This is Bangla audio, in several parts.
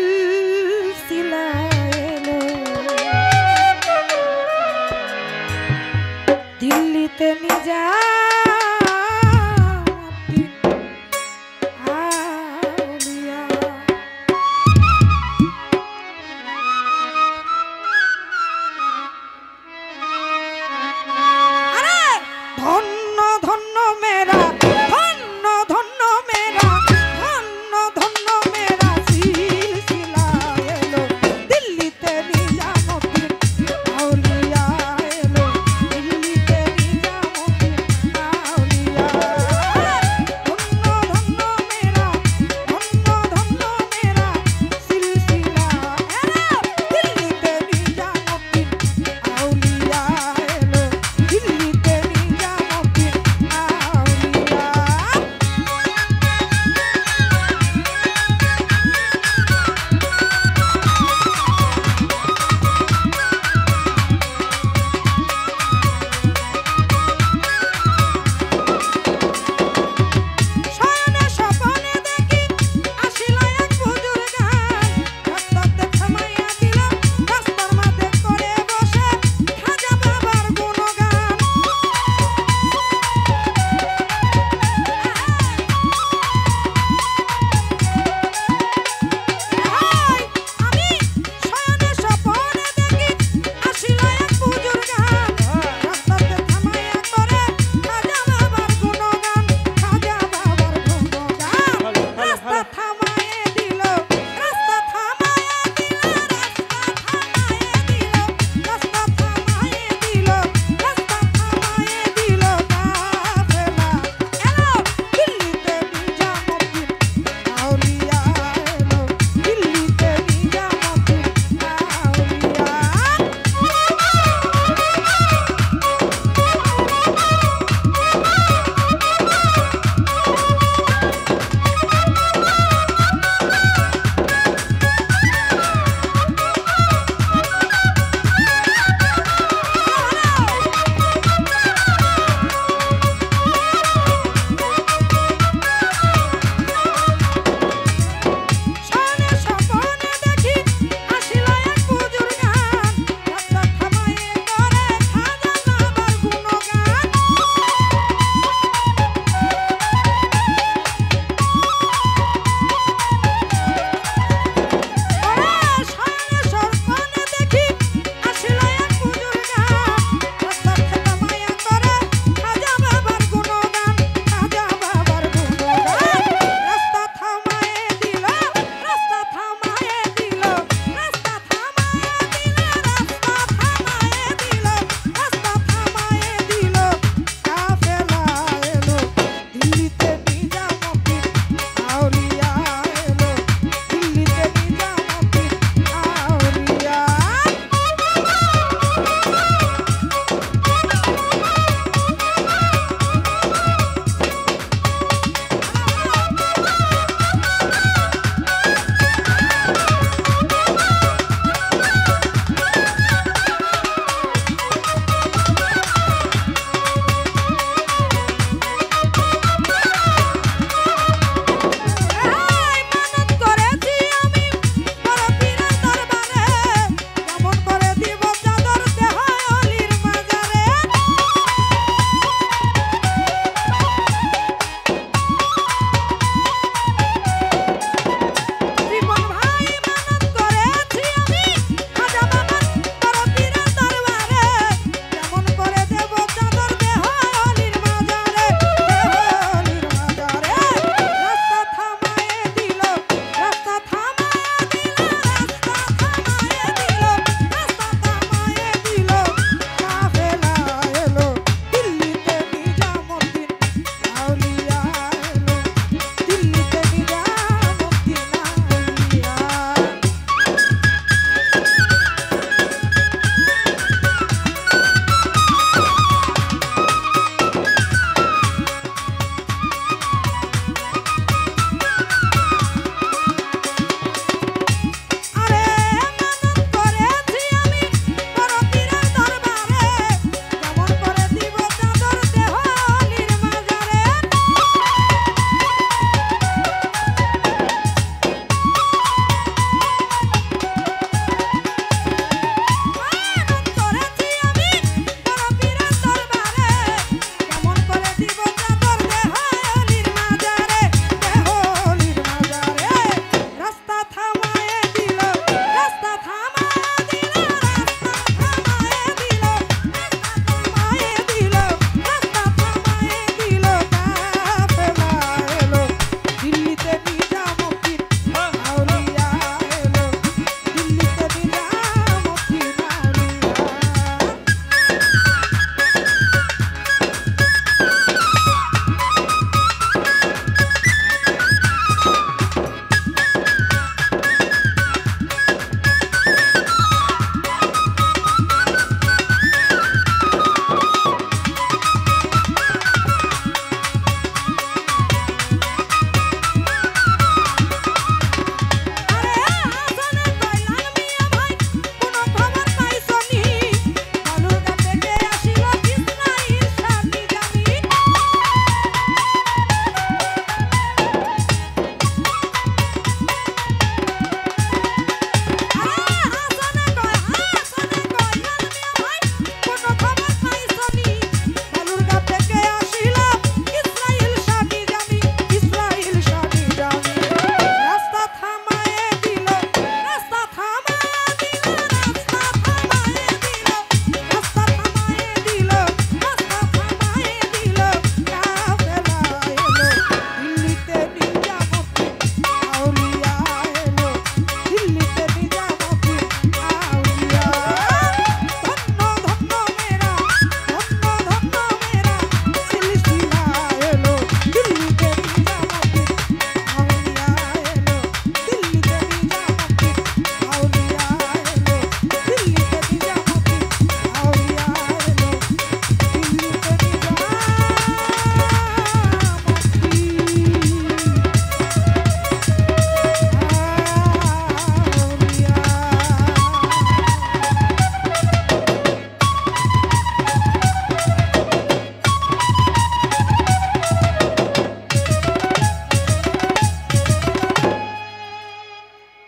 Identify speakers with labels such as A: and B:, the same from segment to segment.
A: সিলসিলা এলো দিল্লিতে নিজামুদ্দিন আউলিয়া। আরে ধন্য ধন্য মেরা ধন্য ধন্য মেরা ধন্য ধন্য মেরা সিলসিলা এলো দিল্লিতে নিজামুদ্দিন আউলিয়া এলো দিল্লিতে নিজামুদ্দিন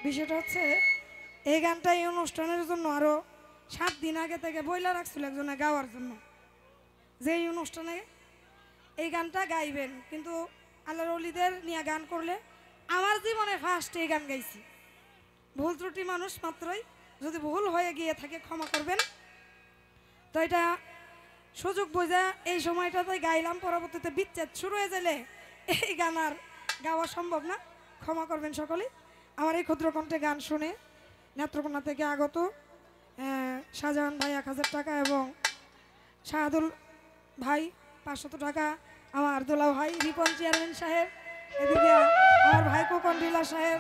A: বিষয়টা হচ্ছে এই গানটা এই অনুষ্ঠানের জন্য আরো 7 দিন আগে থেকে বইলা রাখছিল একজনে গাওয়ার জন্য, যে এই অনুষ্ঠানে এই গানটা গাইবেন, কিন্তু আল্লাহর ওলিদের নিয়ে গান করলে আমার জীবনে ফার্স্ট এই গান গাইছি। ভুল ত্রুটি মানুষ মাত্রই, যদি ভুল হয়ে গিয়ে থাকে ক্ষমা করবেন। তো এটা সুযোগ বোঝা এই সময়টাতে গাইলাম, পরবর্তীতে বিচ্ছেদ শুরু হয়ে গেলে এই গান আর গাওয়া সম্ভব না, ক্ষমা করবেন সকলেই। আমার এই ক্ষুদ্র কণ্ঠে গান শুনে নেত্রকোনা থেকে আগত শাহজাহান ভাই 1000 টাকা এবং শাহাদুল ভাই 500 টাকা, আমার দোলা ভাই রিপন চেয়ারম্যান সাহেব, এদিকে আমার ভাই কোকন ডিলা সাহেব,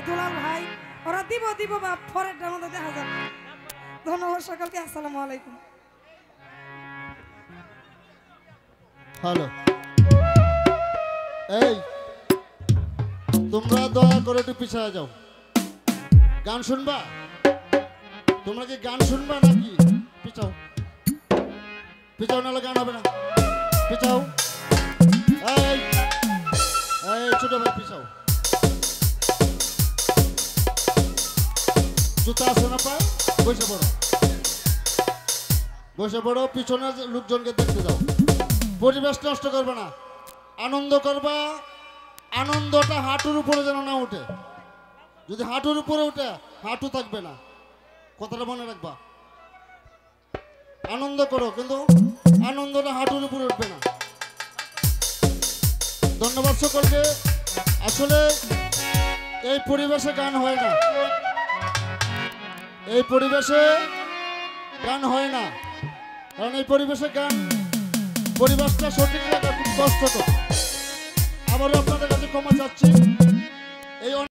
A: দুলাল ভাই, ওরা দিব বা ফরেকটার মধ্যে দেখা যাবে। ধন্যবাদ সকলকে, আসসালামু আলাইকুম।
B: হ্যালো, এই তোমরা দয়া করে একটু পিছায় যাও। গান শুনবা? তোমরা কি গান শুনবা নাকি? পিছাও পিছাও, নাহলে গান হবে না। পিছাও। এই এই ছোট ভাই পিছাও। জুতা আছে না পায়? বসে পড়ো, বসে পড়ো। পিছনের লোকজনকে দেখতে দাও। পরিবেশ নষ্ট করবে না, আনন্দ করবা। আনন্দটা হাঁটুর উপরে যেন না উঠে। যদি হাঁটুর উপরে উঠে, হাঁটু থাকবে না, কথাটা মনে রাখবা। আনন্দ করো, কিন্তু আনন্দটা হাঁটুর উপরে উঠবে না। ধন্যবাদ সকলকে। আসলে এই পরিবেশে গান হয় না, এই পরিবেশে গান হয় না, কারণ এই পরিবেশে গান, পরিবেশটা সঠিক রাখা খুব কষ্টকর। আবারও আপনাদের কাছে ক্ষমা চাচ্ছি। এই